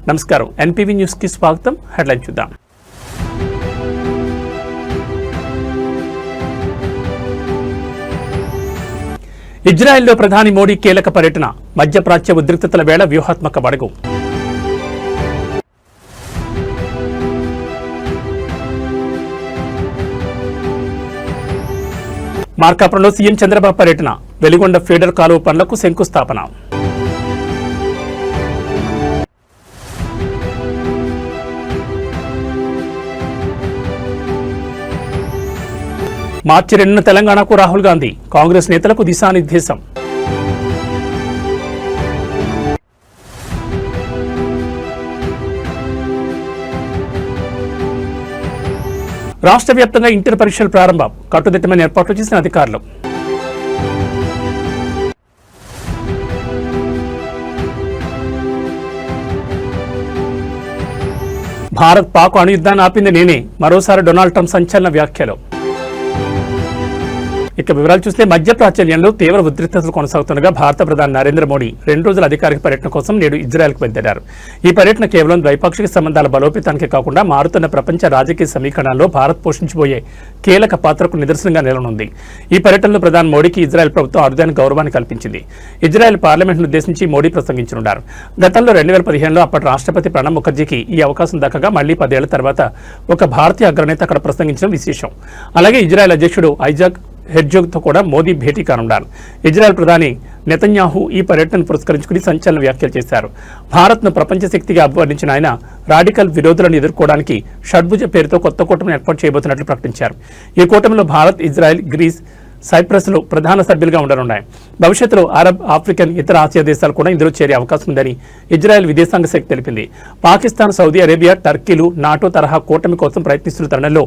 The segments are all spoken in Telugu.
నమస్కారం, ఎన్పీవీ న్యూస్ కి స్వాగతం. హెడ్లైన్ చూద్దాం. ఇజ్రాయెల్లో ప్రధాని మోడీ కీలక పర్యటన, మధ్యప్రాచ్య ఉద్రిక్తతల వేళ వ్యూహాత్మక అడుగు. మార్కాపురంలో సీఎం చంద్రబాబు పర్యటన, వెలిగొండ ఫీడర్ కాలువ పనులకు శంకుస్థాపన. మార్చి 2న తెలంగాణకు రాహుల్ గాంధీ, కాంగ్రెస్ నేతలకు దిశానిర్దేశం. రాష్ట్ర వ్యాప్తంగా ఇంటర్ పరీక్షలు ప్రారంభం, కట్టుదిట్టమైన ఏర్పాట్లు చేసిన అధికారులు. భారత్ పాక్ అణుయుద్ధాన్ని ఆపింది నేనే, మరోసారి డొనాల్డ్ ట్రంప్ సంచలన వ్యాఖ్యలు. ఇక వివరాలు చూస్తే, మధ్యప్రాచ్యంలో తీవ్ర ఉద్రిక్తతలు కొనసాగుతుండగా భారత ప్రధాని నరేంద్ర మోడీ 2 రోజుల అధికారిక పర్యటన కోసం నేడు ఇజ్రాయెల్కు వెళ్లారు. ఈ పర్యటన కేవలం ద్వైపాక్షిక సంబంధాల బలోపేతానికే కాకుండా మారుతున్న ప్రపంచ రాజకీయ సమీకరణలో భారత్ పోషించబోయే కీలక పాత్రకు నిదర్శనంగా నిలవనుంది. ఈ పర్యటనలో ప్రధాని మోడీకి ఇజ్రాయెల్ ప్రభుత్వం అరుదైన గౌరవాన్ని కల్పించింది. ఇజ్రాయెల్ పార్లమెంట్ను ఉద్దేశించి మోడీ ప్రసంగించనున్నారు. గతంలో 2015లో అప్పటి రాష్ట్రపతి ప్రణబ్ ముఖర్జీకి ఈ అవకాశం దక్కగా మళ్లీ 10 ఏళ్ల తర్వాత ఒక భారతీయ అగ్రనేత అక్కడ ప్రసంగించడం విశేషం. అలాగే ఇజ్రాయెల్ అధ్యక్షుడు ఐజాక్ హెర్జోగ్తో కూడా మోదీ భేటీ కానున్నారు. ఇజ్రాయెల్ ప్రధాని నెతన్యాహు ఈ పర్యటనను పురస్కరించుకుని సంచలన వ్యాఖ్యలు చేశారు. భారత్ను ప్రపంచ శక్తిగా అభివర్ణించిన ఆయన రాడికల్ విరోధులను ఎదుర్కోవడానికి షడ్భుజ పేరుతో కొత్త కూటమిని ఏర్పాటు చేయబోతున్నట్లు ప్రకటించారు. ఈ కూటమిలో భారత్, ఇజ్రాయెల్, గ్రీస్, సైప్రస్లు ప్రధాన సభ్యులుగా ఉండనున్నాయి. భవిష్యత్తులో అరబ్, ఆఫ్రికన్, ఇతర ఆసియా దేశాలు కూడా ఇందులో చేరే అవకాశం ఉందని ఇజ్రాయెల్ విదేశాంగ శాఖ తెలిపింది. పాకిస్తాన్, సౌదీ అరేబియా, టర్కీలు నాటో తరహా కూటమి కోసం ప్రయత్నిస్తున్న తరుణంలో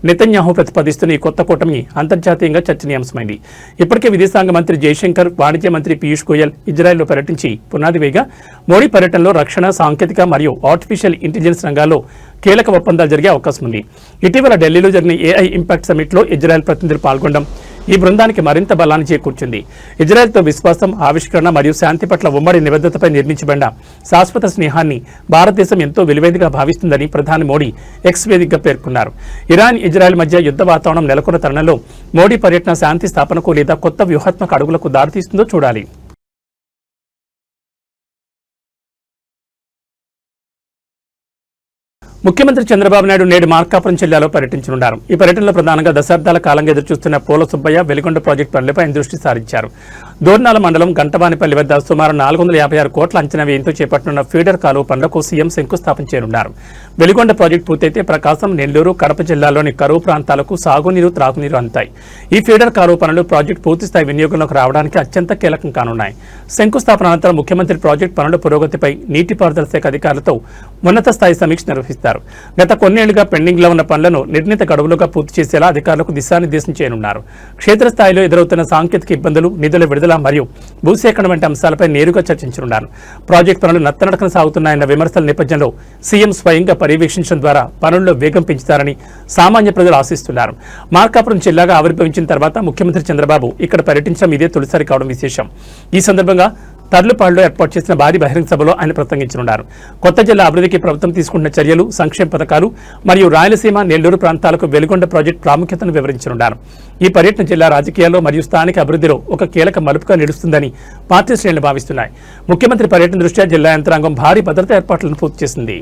నెతన్యాహు ప్రతిపాదిస్తున్న ఈ కొత్త కూటమి అంతర్జాతీయంగా చర్చనీయాంశమైంది. ఇప్పటికే విదేశాంగ మంత్రి జయశంకర్, వాణిజ్య మంత్రి పీయూష్ గోయల్ ఇజ్రాయెల్లో పర్యటించి పునాది వేయగా, మోడీ పర్యటనలో రక్షణ, సాంకేతిక మరియు ఆర్టిఫిషియల్ ఇంటెలిజెన్స్ రంగాల్లో కీలక ఒప్పందాలు జరిగే అవకాశం ఉంది. ఇటీవల ఢిల్లీలో జరిగిన ఏఐ ఇంపాక్ట్ సమిట్లో ఇజ్రాయెల్ ప్రతినిధులు పాల్గొనడం ఈ బృందానికి మరింత బలాన్ని చేకూర్చింది. ఇజ్రాయెల్తో విశ్వాసం, ఆవిష్కరణ మరియు శాంతి పట్ల ఉమ్మడి నిబద్ధతపై నిర్మించబడిన శాశ్వత స్నేహాన్ని భారతదేశం ఎంతో విలువైనదిగా భావిస్తుందని ప్రధాని మోడీ ఎక్స్ వేదికగా పేర్కొన్నారు. ఇరాన్, ఇజ్రాయెల్ మధ్య యుద్ధ వాతావరణం నెలకొన్న తరుణంలో మోడీ పర్యటన శాంతి స్థాపనకు లేదా కొత్త వ్యూహాత్మక అడుగులకు దారితీస్తుందో చూడాలి. ముఖ్యమంత్రి చంద్రబాబు నాయుడు నేడు మార్కాపురం జిల్లాలో పర్యటించనున్నారు. ఈ పర్యటనలో ప్రధానంగా దశాబ్దాల కాలంగా ఎదురుచూస్తున్న పూల సుబ్బయ్య, వెలిగొండ ప్రాజెక్టు పనులపై దృష్టి సారించారు. దోర్నాల మండలం గంటవానిపల్లి వద్ద సుమారు 456 కోట్ల అంచనా వ్యయంతో చేపట్టనున్న ఫీడర్ కాలువ పనులకు సీఎం శంకుస్థాపన చేయనున్నారు. వెలిగొండ ప్రాజెక్టు పూర్తయితే ప్రకాశం, నెల్లూరు, కడప జిల్లాలోని కరువు ప్రాంతాలకు సాగునీరు, త్రాగునీరు అందుతాయి. ఈ ఫీడర్ కాలువ పనులు ప్రాజెక్టు పూర్తిస్థాయి వినియోగంలోకి రావడానికి అత్యంత కీలకం కానున్నాయి. శంకుస్థాపన అనంతరం ముఖ్యమంత్రి ప్రాజెక్టు పనుల పురోగతిపై నీటిపారుదల శాఖ అధికారులతో ఉన్నత స్థాయి సమీక్ష నిర్వహిస్తారు. గత కొన్నేళ్లుగా పెండింగ్ లో ఉన్న పనులను నిర్ణీత గడువులుగా పూర్తి చేసేలా అధికారులకు దిశానిర్దేశం చేయనున్నారు. క్షేత్రస్థాయిలో ఎదురవుతున్న సాంకేతిక ఇబ్బందులు, నిధుల విడుదల మరియు భూసేకరణ వంటి అంశాలపై నేరుగా చర్చించనున్నారు. ప్రాజెక్టు పనులు నత్తనడకన సాగుతున్నాయన్న విమర్శల నేపథ్యంలో సీఎం స్వయంగా పర్యవేక్షించడం ద్వారా పనుల్లో వేగం పెంచుతారని సామాన్య ప్రజలు ఆశిస్తున్నారు. మార్కాపురం జిల్లాగా ఆవిర్భవించిన తర్వాత ముఖ్యమంత్రి చంద్రబాబు ఇక్కడ పర్యటించడం ఇదే తొలిసారి కావడం విశేషం. ఈ సందర్భంగా తర్లుపాడులో ఏర్పాటు చేసిన భారీ బహిరంగ సభలో ఆయన ప్రసంగించనున్నారు. కొత్త జిల్లా అభివృద్ధికి ప్రభుత్వం తీసుకుంటున్న చర్యలు, సంక్షేమ పథకాలు మరియు రాయలసీమ, నెల్లూరు ప్రాంతాలకు వెలిగొండ ప్రాజెక్టు ప్రాముఖ్యతను వివరించనున్నారు. ఈ పర్యటన జిల్లా రాజకీయాల్లో మరియు స్థానిక అభివృద్ధిలో ఒక కీలక మలుపుగా నిలుస్తుందని పార్టీ శ్రేణులు భావిస్తున్నాయి. ముఖ్యమంత్రి పర్యటన దృష్ట్యా జిల్లా యంత్రాంగం భారీ భద్రతా ఏర్పాట్లను పూర్తి చేసింది.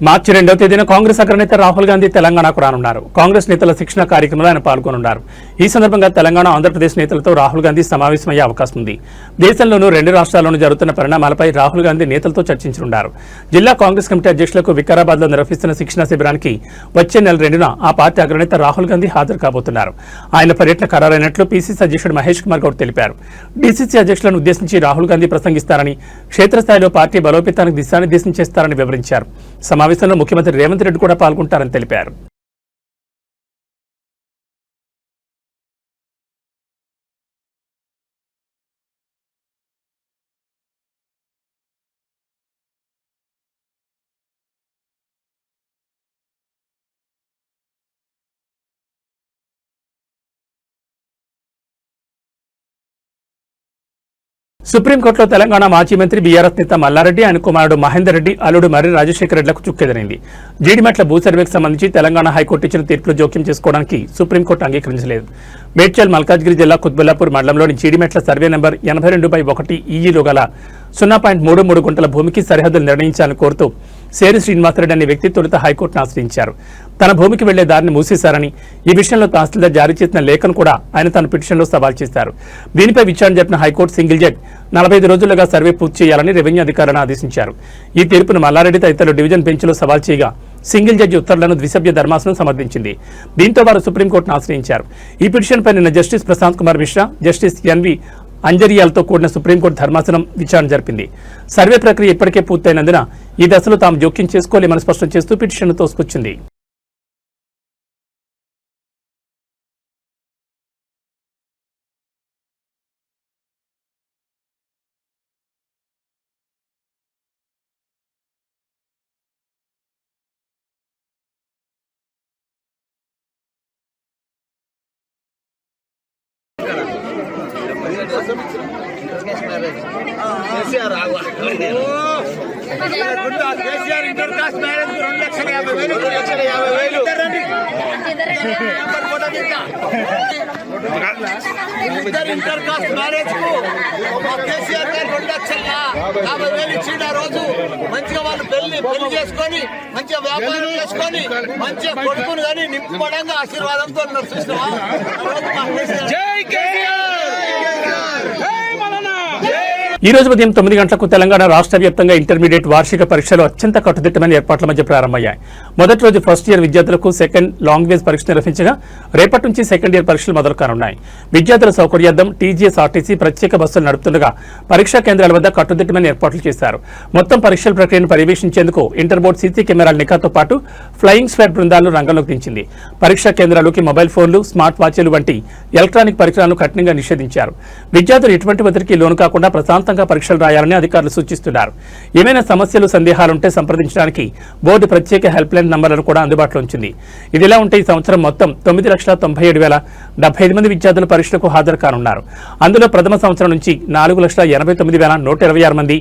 మార్చి 2వ తేదీన కాంగ్రెస్ అగ్రనేత రాహుల్ గాంధీ తెలంగాణకు రానున్నారు. కాంగ్రెస్ నేతల శిక్షణ కార్యక్రమంలో ఆయన పాల్గొనున్నారు. ఈ సందర్భంగా తెలంగాణ, ఆంధ్రప్రదేశ్ నేతలతో రాహుల్ గాంధీ సమావేశమయ్యే అవకాశం ఉంది. దేశంలోనూ 2 రాష్ట్రాల్లోనూ జరుగుతున్న పరిణామాలపై రాహుల్ గాంధీ నేతలతో చర్చించనున్నారు. జిల్లా కాంగ్రెస్ కమిటీ అధ్యక్షులకు వికారాబాద్ లో నిర్వహిస్తున్న శిక్షణ శిబిరానికి వచ్చే నెల 2న ఆ పార్టీ అగ్రనేత రాహుల్ గాంధీ హాజరు కాబోతున్నారు. ఆయన పర్యటన ఖరారైనట్లు పీసీసీ అధ్యక్షుడు మహేష్ కుమార్ గౌడ్ తెలిపారు. డీసీసీ అధ్యక్షులను ఉద్దేశించి రాహుల్ గాంధీ ప్రసంగిస్తారని, క్షేత్రస్థాయిలో పార్టీ బలోపేతానికి దిశానిర్దేశం చేస్తారని వివరించారు. సమావేశంలో ముఖ్యమంత్రి రేవంత్ రెడ్డి కూడా పాల్గొంటారని తెలిపారు. సుప్రీంకోర్టులో తెలంగాణ మాజీ మంత్రి బీఆర్ఎస్ నేత మల్లారెడ్డి, ఆయన కుమారుడు మహేందర్ రెడ్డి, అల్లుడు మర్రి రాజశేఖర రెడ్డిలకు చుక్కెదిరింది. జీడిమెట్ల భూ సర్వేకు సంబంధించి తెలంగాణ హైకోర్టు ఇచ్చిన తీర్పులో జోక్యం చేసుకోవడానికి సుప్రీంకోర్టు అంగీకరించలేదు. మేడ్చల్ మల్కాజ్గిరి జిల్లా కుత్బుల్లాపూర్ మండలంలోని జీడిమెట్ల సర్వే నెంబర్ 82/1 ఈఈలో గల 0.33 గుంటల భూమికి సరిహద్దులు నిర్ణయించాలని కోరుతూ సేరి శ్రీనివాసరెడ్డి అనే వ్యక్తి తొలుత హైకోర్టును ఆశ్రయించారు. తన భూమికి వెళ్లే దారిని మూసేశారని, ఈ విషయంలో తహసీల్దార్ జారీ చేసిన లేఖను కూడా ఆయన తన పిటిషన్లో సవాల్ చేశారు. దీనిపై విచారణ జరిపిన హైకోర్టు సింగిల్ జడ్జి 45 రోజులుగా సర్వే పూర్తి చేయాలని రెవెన్యూ అధికారులను ఆదేశించారు. ఈ తీర్పును మల్లారెడ్డి తదితరులు డివిజన్ బెంచ్లో సవాల్ చేయగా సింగిల్ జడ్జి ఉత్తర్వులను ద్విసభ్య ధర్మాసనం సమర్థించింది. దీంతో వారు సుప్రీంకోర్టును ఆశ్రయించారు. ఈ పిటిషన్పై నిన్న justice Prashant Kumar Mishra, justice N V అంజరియాలతో కూడిన సుప్రీంకోర్టు ధర్మాసనం విచారణ జరిపింది. సర్వే ప్రక్రియ ఇప్పటికే పూర్తయినందున ఈ దశలో తాము జోక్యం చేసుకోలేమని స్పష్టం చేస్తూ పిటిషన్ను తోసుకొచ్చింది. ఇంటర్ కాస్ట్ మ్యారేజ్ కు కేసీఆర్ గారు 2,50,000 ఇచ్చిండు. ఆ రోజు మంచిగా వాళ్ళు పెళ్లి చేసుకొని మంచిగా వ్యాపారం చేసుకొని మంచిగా కొడుకుని కానీ నింపడంగా ఆశీర్వాదంతో నడుస్తున్నావా. ఈ రోజు ఉదయం 9 గంటలకు తెలంగాణ రాష్ట్ర వ్యాప్తంగా ఇంటర్మీడియట్ వార్షిక పరీక్షలు అత్యంత కట్టుదిట్టమైన ఏర్పాట్ల మధ్య ప్రారంభమయ్యాయి. మొదటి రోజు ఫస్ట్ ఇయర్ విద్యార్థులకు సెకండ్ లాంగ్వేజ్ పరీక్ష నిర్వహించగా రేపటి నుంచి సెకండ్ ఇయర్ పరీక్షలు మొదలు కానున్నాయి. విద్యార్థుల సౌకర్యార్థం టీజీఎస్ఆర్టీసీ ప్రత్యేక బస్సులు నడుపుతుండగా పరీక్షా కేంద్రాల వద్ద కట్టుదిట్టమైన ఏర్పాట్లు చేశారు. మొత్తం పరీక్షల ప్రక్రియను పర్యవేక్షించేందుకు ఇంటర్ బోర్డు సీసీ కెమెరాల నిఘాతో పాటు ఫ్లయింగ్ స్క్వాడ్ బృందాలను రంగంలోకి దించింది. పరీక్షా కేంద్రాలకి మొబైల్ ఫోన్లు, స్మార్ట్ వాచీలు వంటి ఎలక్ట్రానిక్ పరికరాలను కఠినంగా నిషేధించారు. విద్యార్థులు ఎటువంటి ఒత్తిడికి లోను కాకుండా ప్రశాంతంగా పరీక్షలు రాయాలని అధికారులు సూచిస్తున్నారు. ఏమైనా సమస్యలు, సందేహాలుంటే సంప్రదించడానికి బోర్డు ప్రత్యేక హెల్ప్ లైన్ నంబర్లను కూడా అందుబాటులో ఉంచింది. ఇదిలా ఉంటే ఈ సంవత్సరం మొత్తం 9,97,075 మంది విద్యార్థులు పరీక్షలకు హాజరు కానున్నారు. అందులో ప్రథమ సంవత్సరం నుంచి 4,89,126 మంది,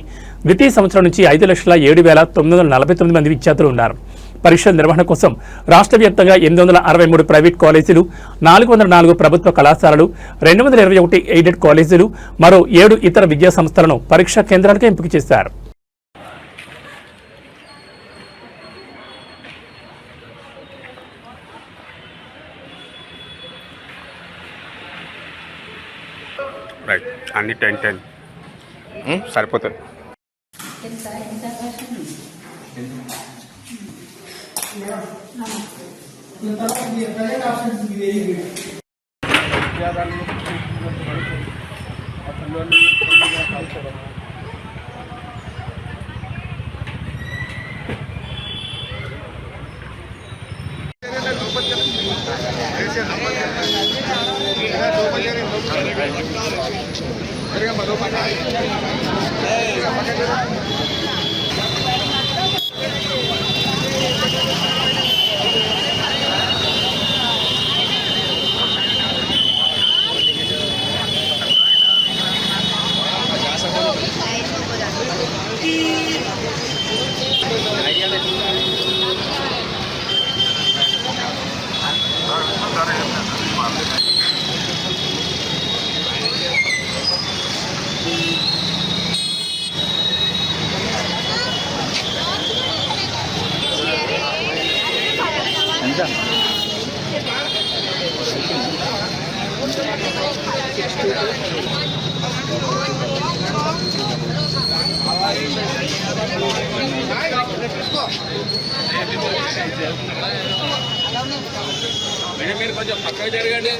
ద్వితీయ సంవత్సరం నుంచి 5,07,949 మంది విద్యార్థులు ఉన్నారు. పరీక్షల నిర్వహణ కోసం రాష్ట్ర వ్యాప్తంగా 863 ప్రైవేట్ కాలేజీలు, 404 ప్రభుత్వ కళాశాలలు, 221 ఎయిడెడ్ కాలేజీలు, మరో 7 ఇతర విద్యా సంస్థలను పరీక్షా కేంద్రాలుగా ఎంపిక చేశారు. అన్ని 10 సరిపోతుంది. మీరు కొంచెం పక్కకు జరగండి.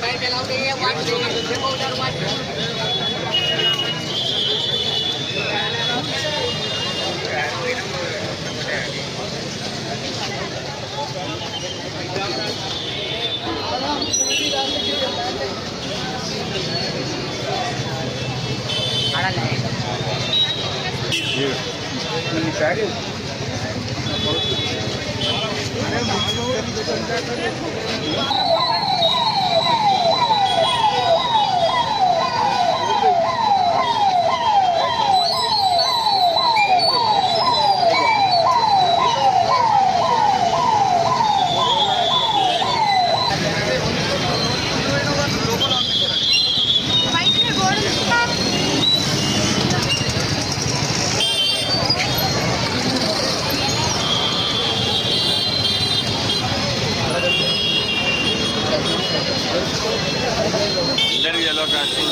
స్థాయిలో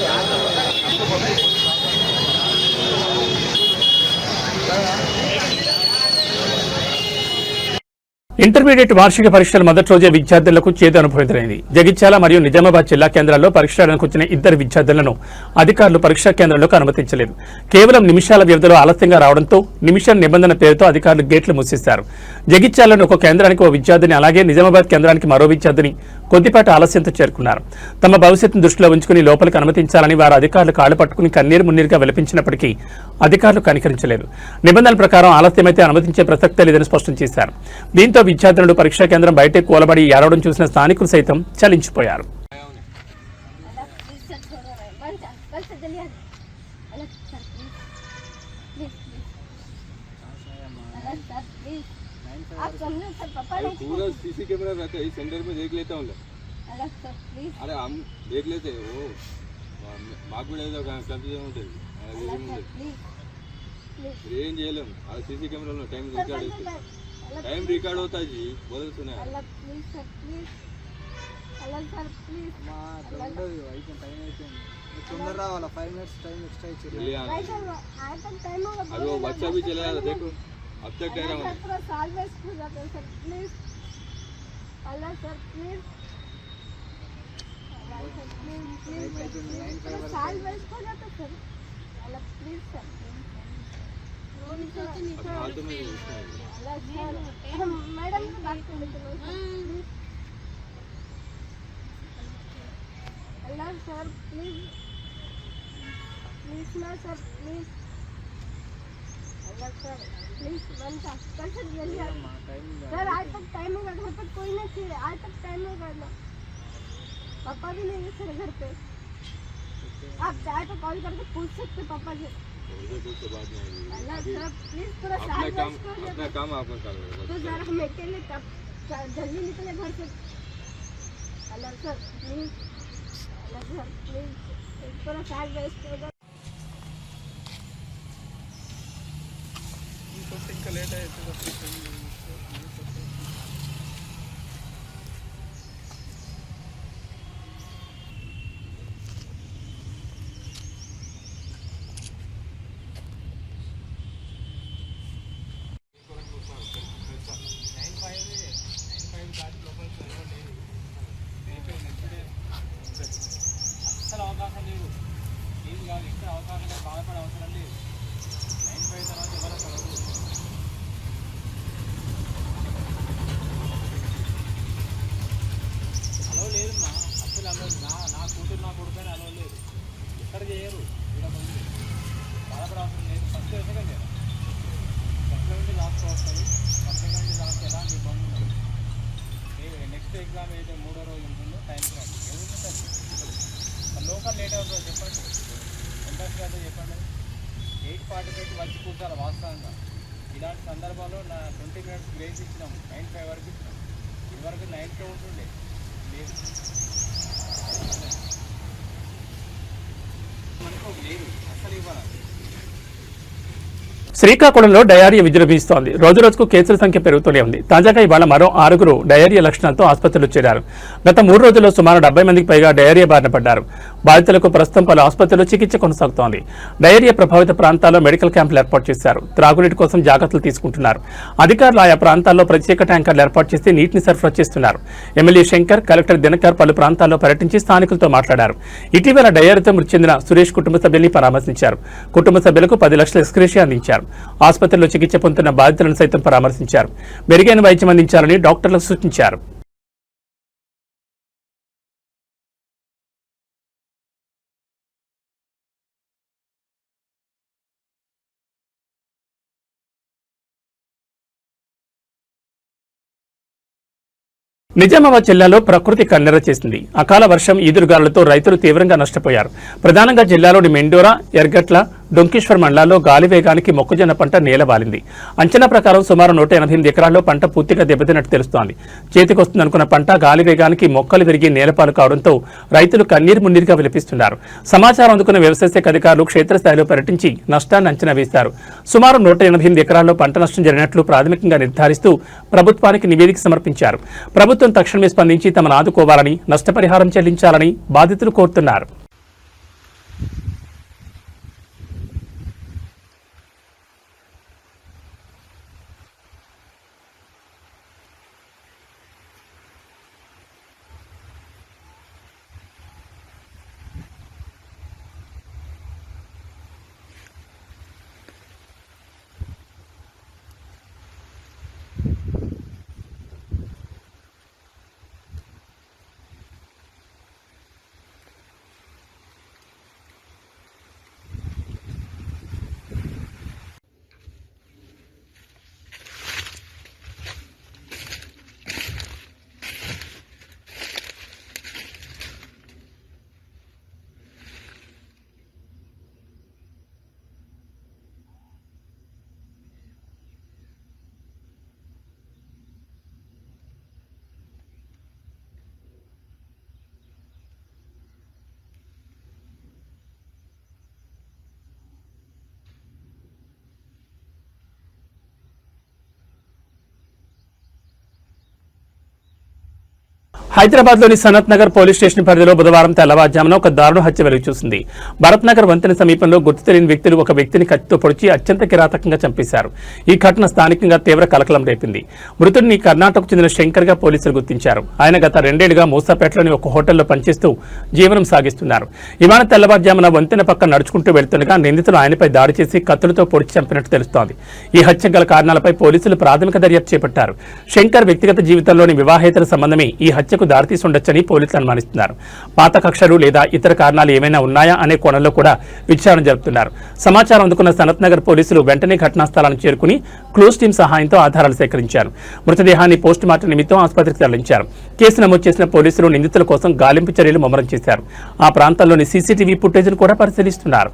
యాక్టివ్ ఇంటర్మీడియట్ వార్షిక పరీక్షల మొదటి రోజే విద్యార్థులకు చేదు అనుభవం ఎదురైంది. జగిత్యాల మరియు నిజామాబాద్ జిల్లా కేంద్రాల్లో పరీక్షలకు వచ్చిన ఇద్దరు విద్యార్థులను అధికారులు పరీక్షా కేంద్రంలోకి అనుమతించలేదు. కేవలం నిమిషాల వ్యవధిలో ఆలస్యంగా రావడంతో నిమిషం నిబంధన పేరుతో అధికారులు గేట్లు మూసేశారు. జగిత్యాలలోని ఒక కేంద్రానికి ఓ విద్యార్థిని, అలాగే నిజామాబాద్ కేంద్రానికి మరో విద్యార్థిని కొద్దిపాటి ఆలస్యంతో చేరుకున్నారు. తమ భవిష్యత్తును దృష్టిలో ఉంచుకుని లోపలికి అనుమతించాలని వారు అధికారులు కాళ్లు పట్టుకుని కన్నీరు మున్నీరుగా విలపించినప్పటికీ అధికారులు కనికరించలేదు. నిబంధనల ప్రకారం ఆలస్యమైతే అనుమతించే ప్రసక్తే లేదని స్పష్టం చేశారు. దీంతో విద్యార్థులు పరీక్షా కేంద్రం బయటే కూలబడి ఏడవడం చూసిన స్థానికులు సైతం చలించిపోయారు. पूरा सीसी कैमरा रहता है, इस सेंटर में देख लेता हूँ। अरे हम देख लेते वो మాకు కూడా ఏదో కన్ఫ్యూజన్ ఉంటుంది. ఏం చేయలేం, అది సీసీ కెమెరాలో టైం రికార్డ్ అవుతుంది. టైం రికార్డ్ అవుతా జీ బోల్తున్నాయి. तोंदर रावाला 5 मिनट्स टाइम एक्स्ट्रा इच्छा अरे वो बच्चा भी चला जाता, देखो अब तक कह रहा हूँ पूरा साल वेस्ट हो जाता है sir, please Allah sir please पूरा साल वेस्ट हो जाता है सर, अल्लाह प्लीज सर हाथों में अल्लाह सर हम मैडम से बात करने चलो please Allah sir please please ना sir please Allah sir please बनता कर सर जल्दी सर, आज तक टाइम होगा, घर पर कोई नहीं चाहिए, आज तक टाइम होगा ना, पापा भी नहीं है सर घर पे, आप चाहे तो कॉल करके पूछ सकते पापा से। अल्लाह सर प्लीज पूरा साल अपना काम आपने कर तो सर हम अकेले कब जल्दी निकले घर से, Allah sir please Allah sir please पूरा साल वेस्ट होगा। ఇంకా లేట్ అవుతుంది. అసలు అవకాశం లేదు, ఏది కాదు ఇక్కడ అవకాశం బాధపడే అవసరం లేదు. 9:05 తర్వాత ఎవరు అలవ లేదమ్మా, అసలు అలవ నా కూతురు నా కొడుకు అలవ లేదు, ఎక్కడ చేయరు. ఇక్కడ మంది బాధపడే అవసరం లేదు. ఫస్ట్ సెకండ్ లేదా ఫస్ట్ నుండి లాస్ట్ వస్తుంది, ఫస్ట్ నుండి లాస్ట్ ఎలాంటి ఇబ్బంది ఉండదు. నెక్స్ట్ ఎగ్జామ్ అయితే 3వ రోజు ఉంటుందో టైంకి రాదు, ఏముంటుంది లోకల్ లేట్ అవుతుందో చెప్పండి, ఎంత అయితే చెప్పండి. 8:45 వచ్చి కూర్చోాలి వాస్తవంగా. ఇలాంటి సందర్భాల్లో నా 20 మినిట్స్ గ్రేస్ ఇచ్చినాము, 9:05 వరకు ఇచ్చినాం. ఇదివరకు 9కే ఉంటుండే, లేదు మనకు లేదు అసలు ఇవ్వాలి. శ్రీకాకుళంలో డయేరియా విజృంభిస్తోంది. రోజు రోజుకు కేసుల సంఖ్య పెరుగుతూనే ఉంది. తాజాగా ఇవాళ మరో 6 డయేరియా లక్షణాలతో ఆసుపత్రిలో చేరారు. గత 3 రోజుల్లో సుమారు 70 మందికి పైగా డయేరియా బారిన పడ్డారు. బాధితులకు ప్రస్తుతం పలు ఆసుపత్రుల్లో చికిత్స కొనసాగుతోంది. డయేరియా ప్రభావిత ప్రాంతాల్లో మెడికల్ క్యాంపులు ఏర్పాటు చేశారు. త్రాగునీటి కోసం జాగ్రత్తలు తీసుకుంటున్నారు. అధికారులు ఆయా ప్రాంతాల్లో ప్రత్యేక ట్యాంకర్లు ఏర్పాటు చేసి నీటిని సరఫరా చేస్తున్నారు. ఎమ్మెల్యే శంకర్, కలెక్టర్ దినకర్ పలు ప్రాంతాల్లో పర్యటించి స్థానికులతో మాట్లాడారు. ఇటీవల డయేరియాతో మృతి చెందిన సురేష్ కుటుంబ సభ్యుల్ని పరామర్శించారు. కుటుంబ సభ్యులకు 10 లక్షల ఎక్స్గ్రేషియా అందించారు. ఆసుపత్రిలో చికిత్స పొందుతున్న బాధితులను సైతం పరామర్శించారు. మెరుగైన వైద్యం అందించాలని డాక్టర్లకు సూచించారు. నిజామాబాద్ జిల్లాలో ప్రకృతి కన్నెర చేసింది. అకాల వర్షం, ఈదురుగాలులతో రైతులు తీవ్రంగా నష్టపోయారు. ప్రధానంగా జిల్లాలోని మెండోరా, ఎర్గట్ల, డొంకేశ్వర్ మండలాల్లో గాలి వేగానికి మొక్కజొన్న పంట నేలవాలింది. అంచనా ప్రకారం సుమారు 188 ఎకరాల్లో పంట పూర్తిగా దెబ్బతిన్నట్టు తెలుస్తోంది. చేతికొస్తుందనుకున్న పంట గాలి వేగానికి మొక్కలు విరిగి నేలపాలు కావడంతో రైతులు కన్నీరు మున్నీరుగా విలపిస్తున్నారు. సమాచారం అందుకున్న వ్యవసాయ శాఖ అధికారులు క్షేత్రస్థాయిలో పర్యటించి నష్టాన్ని అంచనా వేశారు. సుమారు 188 ఎకరాల్లో పంట నష్టం జరిగినట్లు ప్రాథమికంగా నిర్ధారిస్తూ ప్రభుత్వానికి నివేదిక సమర్పించారు. ప్రభుత్వం తక్షణమే స్పందించి తమను ఆదుకోవాలని, నష్టపరిహారం చెల్లించాలని బాధితులు కోరుతున్నారు. హైదరాబాద్లోని సనత్ నగర్ పోలీస్ స్టేషన్ పరిధిలో బుధవారం తెల్లవారుజామున ఒక దారుణ హత్య వెలుగుచూసింది. భరత్ నగర్ వంతెన సమీపంలో గుర్తు తెలియని వ్యక్తులు ఒక వ్యక్తిని కత్తితో పొడిచి అత్యంత కిరాతకంగా చంపేశారు. ఈ ఘటన స్థానికంగా తీవ్ర కలకలం రేపింది. మృతుడిని కర్ణాటకకు చెందిన శంకర్ గా పోలీసులు గుర్తించారు. ఆయన గత 2 ఏళ్లుగా మూసాపేటలోని ఒక హోటల్లో పనిచేస్తూ జీవనం సాగిస్తున్నారు. ఇవాళ తెల్లవారుజామున వంతెన పక్క నడుచుకుంటూ వెళ్తుండగా నిందితులు ఆయనపై దాడి చేసి కత్తులతో పొడిచి చంపినట్టు తెలుస్తోంది. ఈ హత్య గల కారణాలపై పోలీసులు ప్రాథమిక దర్యాప్తు చేపట్టారు. శంకర్ వ్యక్తిగత జీవితంలోని వివాహేతర సంబంధమే ఈ హత్యకు దారితీసి ఉండొచ్చని పోలీసులు అనుమానిస్తున్నారు. పాత కక్షలు లేదా ఇతర కారణాలు ఏమైనా ఉన్నాయా అనే కోణంలో కూడా విచారణ జరుపుతున్నారు. సమాచారం అందుకున్న సనత్ నగర్ పోలీసులు వెంటనే ఘటనా స్థలానికి చేరుకుని క్లూస్ టీం సహాయంతో ఆధారాలు సేకరించారు. మృతదేహాన్ని పోస్టుమార్టం నిమిత్తం ఆసుపత్రికి తరలించారు. కేసు నమోదు చేసిన పోలీసులు నిందితుల కోసం గాలింపు చర్యలు ముమ్మరం చేశారు. ఆ ప్రాంతంలోని సీసీటీవీ ఫుటేజ్ను కూడా పరిశీలిస్తున్నారు.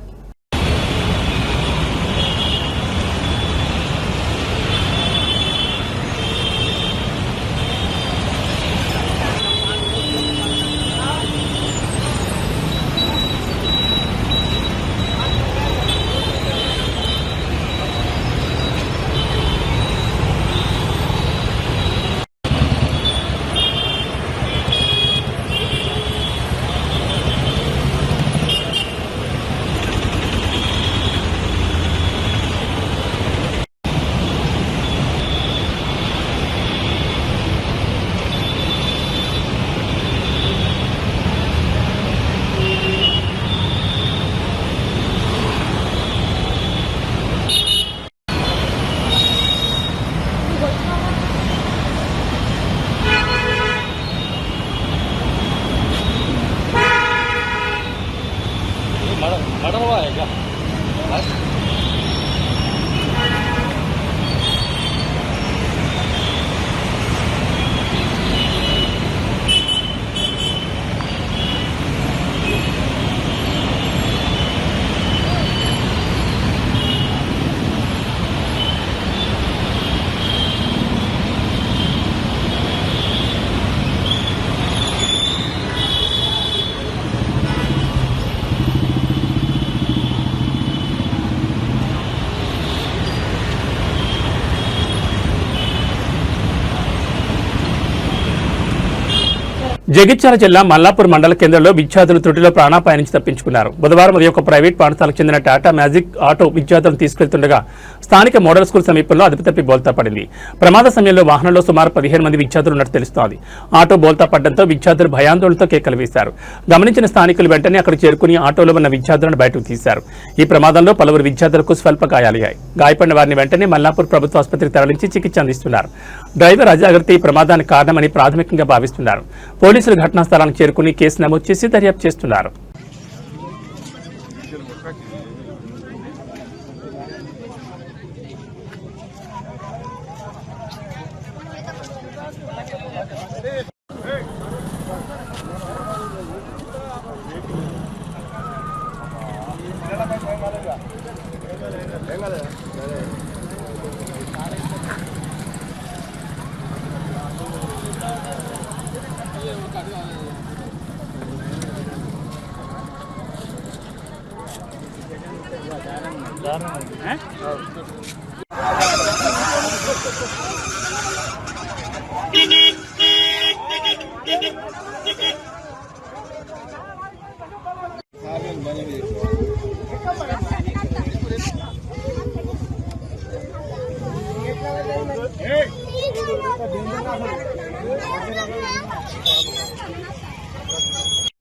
జగిత్యాల జిల్లా మల్లాపూర్ మండల కేంద్రంలో విద్యార్థులు త్రుటిలో ప్రాణాపాయం నుంచి తప్పించుకున్నారు. బుధవారం ఉదయం ఒక ప్రైవేట్ పాఠశాలకు చెందిన టాటా మ్యాజిక్ ఆటో విద్యార్థులను తీసుకెళ్తుండగా స్థానిక మోడల్ స్కూల్ సమీపంలో అదుపు తప్పి బోల్తా పడింది. ప్రమాద సమయంలో వాహనంలో సుమారు 15 మంది విద్యార్థులు ఉన్నట్టు తెలుస్తోంది. ఆటో బోల్తా పడడంతో విద్యార్థులు భయాందోళనతో కేకలు వేశారు. గమనించిన స్థానికులు వెంటనే అక్కడ చేరుకుని ఆటోలో ఉన్న విద్యార్థులను బయటకు తీశారు. ఈ ప్రమాదంలో పలువురు విద్యార్థులకు స్వల్ప గాయాలయ్యాయి. గాయపడిన వారిని వెంటనే మల్లాపూర్ ప్రభుత్వ ఆసుపత్రికి తరలించి చికిత్స అందిస్తున్నారు. డ్రైవర్ అజాగ్రత్త ఈ ప్రమాదానికి కారణమని ప్రాథమికంగా భావిస్తున్నారు. పోలీసులు ఘటనా స్థలానికి చేరుకుని కేసు నమోదు చేసి దర్యాప్తు చేస్తున్నారు.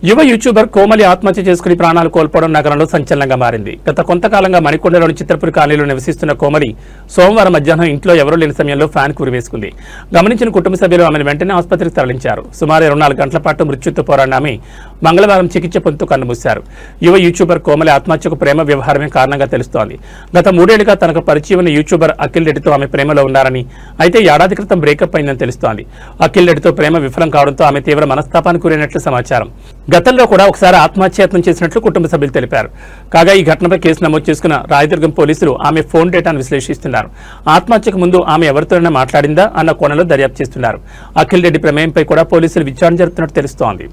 యువ యూట్యూబర్ కోమలి ఆత్మహత్య చేసుకుని ప్రాణాలు కోల్పోవడం నగరంలో సంచలనంగా మారింది. గత కొంతకాలంగా మణికొండలోని చిత్రపురి కాలనీలో నివసిస్తున్న కోమలి సోమవారం మధ్యాహ్నం ఇంట్లో ఎవరూ లేని సమయంలో ఫ్యాన్ కురివేసుకుంది. గమనించిన కుటుంబ సభ్యులు ఆమెను వెంటనే ఆసుపత్రికి తరలించారు. సుమారు 24 గంటల పాటు మృత్యుతో పోరాడిన ఆమె మంగళవారం చికిత్స పొందుతూ కన్నుమూశారు. యువ యూట్యూబర్ కోమలి ఆత్మహత్యకు ప్రేమ వ్యవహారమే కారణంగా తెలుస్తోంది. గత 3 ఏళ్లుగా తనకు పరిచయం ఉన్న యూట్యూబర్ అఖిల్ రెడ్డితో ఆమె ప్రేమలో ఉన్నారని, అయితే ఏడాది క్రితం బ్రేకప్ అయిందని తెలుస్తోంది. అఖిల్ రెడ్డితో ప్రేమ విఫలం కావడంతో ఆమె తీవ్ర మనస్తాపానికి గురైనట్లు సమాచారం. గతంలో కూడా ఒకసారి ఆత్మహత్యయత్నం చేసినట్లు కుటుంబ సభ్యులు తెలిపారు. కాగా ఈ ఘటనపై కేసు నమోదు చేసుకున్న రాయదుర్గం పోలీసులు ఆమె ఫోన్ డేటాను విశ్లేషిస్తున్నారు. ఆత్మహత్యకు ముందు ఆమె ఎవరితోనైనా మాట్లాడిందా అన్న కోణంలో దర్యాప్తు చేస్తున్నారు. అఖిల్ రెడ్డి ప్రమేయంపై కూడా పోలీసులు విచారణ జరుపుతున్నట్టు తెలుస్తోంది.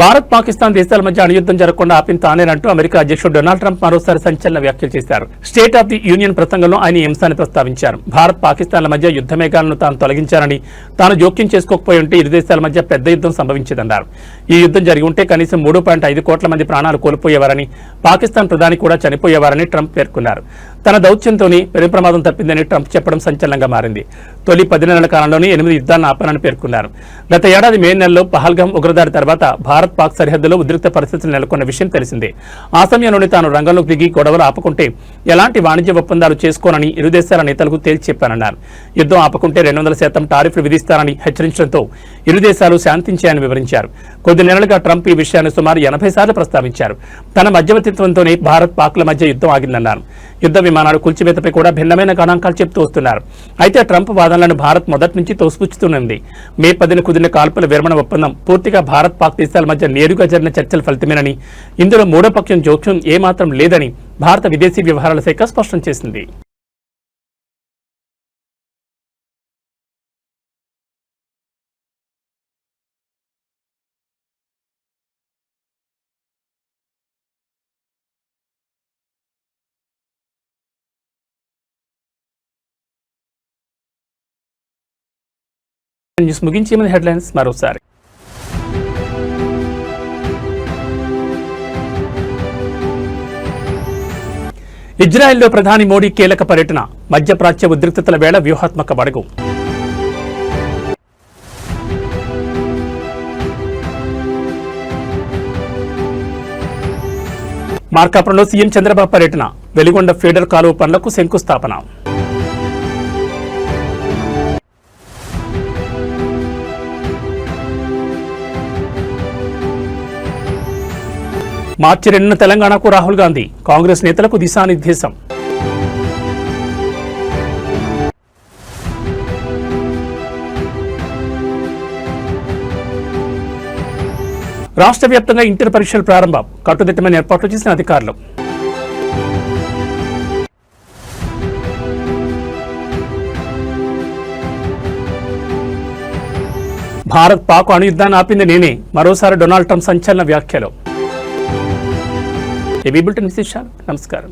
భారత్ పాకిస్తాన్ దేశాల మధ్య అణుయుద్ధం జరగకుండా ఆపిన తానేనంటూ అమెరికా అధ్యక్షుడు డొనాల్డ్ ట్రంప్ మరోసారి సంచలన వ్యాఖ్యలు చేశారు. స్టేట్ ఆఫ్ ది యూనియన్ ప్రసంగంలో ఆయన ఈ అంశాన్ని ప్రస్తావించారు. భారత్ పాకిస్తాన్ల మధ్య యుద్ధ మేఘాలను తాను తొలగించారని, తాను జోక్యం చేసుకోకపోయి ఉంటే ఇరు దేశాల మధ్య పెద్ద యుద్ధం సంభవించేదన్నారు. ఈ యుద్ధం జరిగి ఉంటే కనీసం 3.5 కోట్ల మంది ప్రాణాలు కోల్పోయేవారని, పాకిస్తాన్ ప్రధాని కూడా చనిపోయేవారని ట్రంప్ పేర్కొన్నారు. తన దౌత్యంతోనే పెను ప్రమాదం తప్పిందని ట్రంప్ చెప్పడం సంచలనంగా మారింది. తొలి 10 నెలల కాలంలోనే 8 యుద్ధాలను ఆపానని పేర్కొన్నారు. గత ఏడాది మే నెలలో పహల్గామ్ ఉగ్రదాడి తర్వాత భారత్ పాక్ సరిహద్దులో ఉద్రిక్త పరిస్థితులు నెలకొన్న విషయం తెలిసిందే. ఆ సమయంలోనే తాను రంగంలోకి దిగి గొడవలు ఆపకుంటే ఎలాంటి వాణిజ్య ఒప్పందాలు చేసుకోనని ఇరు దేశాల నేతలకు తేల్చి చెప్పానన్నారు. యుద్ధం ఆపకుంటే 200% టారిఫ్లు విధిస్తారని హెచ్చరించడంతో ఇరు దేశాలు శాంతించాయని వివరించారు. కొద్ది నెలలుగా ట్రంప్ ఈ విషయాన్ని సుమారు 80 సార్లు ప్రస్తావించారు. తన మధ్యవర్తిత్వంతోనే భారత్ పాక్ల మధ్య యుద్ధం ఆగిందన్నారు. యుద్ధ విమానాలు కూల్చివేతపై కూడా భిన్నమైన గణాంకాలు చెబుతూ వస్తున్నారు. అయితే ట్రంప్ వాదనలను భారత్ మొదటి నుంచి తోసిపుచ్చుతూనే మే 10న కుదిరిన కాల్పుల విరమణ ఒప్పందం పూర్తిగా భారత్ పాక్ దేశాల మధ్య నేరుగా జరిగిన చర్చల ఫలితమేనని, ఇందులో మూడో పక్షం జోక్యం ఏమాత్రం లేదని భారత విదేశీ వ్యవహారాల శాఖ స్పష్టం చేసింది. న్యూస్ ముగించే ముందు హెడ్లైన్స్ మరోసారి. ఇజ్రాయెల్లో ప్రధాని మోడీ కీలక పర్యటన, మధ్యప్రాచ్య ఉద్రిక్తతల వేళ వ్యూహాత్మక అడుగు. మార్కాపురంలో సీఎం చంద్రబాబు పర్యటన, వెలిగొండ ఫీడర్ కాలువ పనులకు శంకుస్థాపన. మార్చి 2న తెలంగాణకు రాహుల్ గాంధీ, కాంగ్రెస్ నేతలకు దిశానిర్దేశం. రాష్ట్ర వ్యాప్తంగా ఇంటర్ పరీక్షలు ప్రారంభం, కట్టుదిట్టమైన ఏర్పాట్లు చేసిన అధికారులు. భారత్ పాక్ అణుయుద్ధాన్ని ఆపింది నేనే, మరోసారి డొనాల్డ్ ట్రంప్ సంచలన వ్యాఖ్యలు. ఏబీ బులెటిన్ విశేషాలు. నమస్కారం.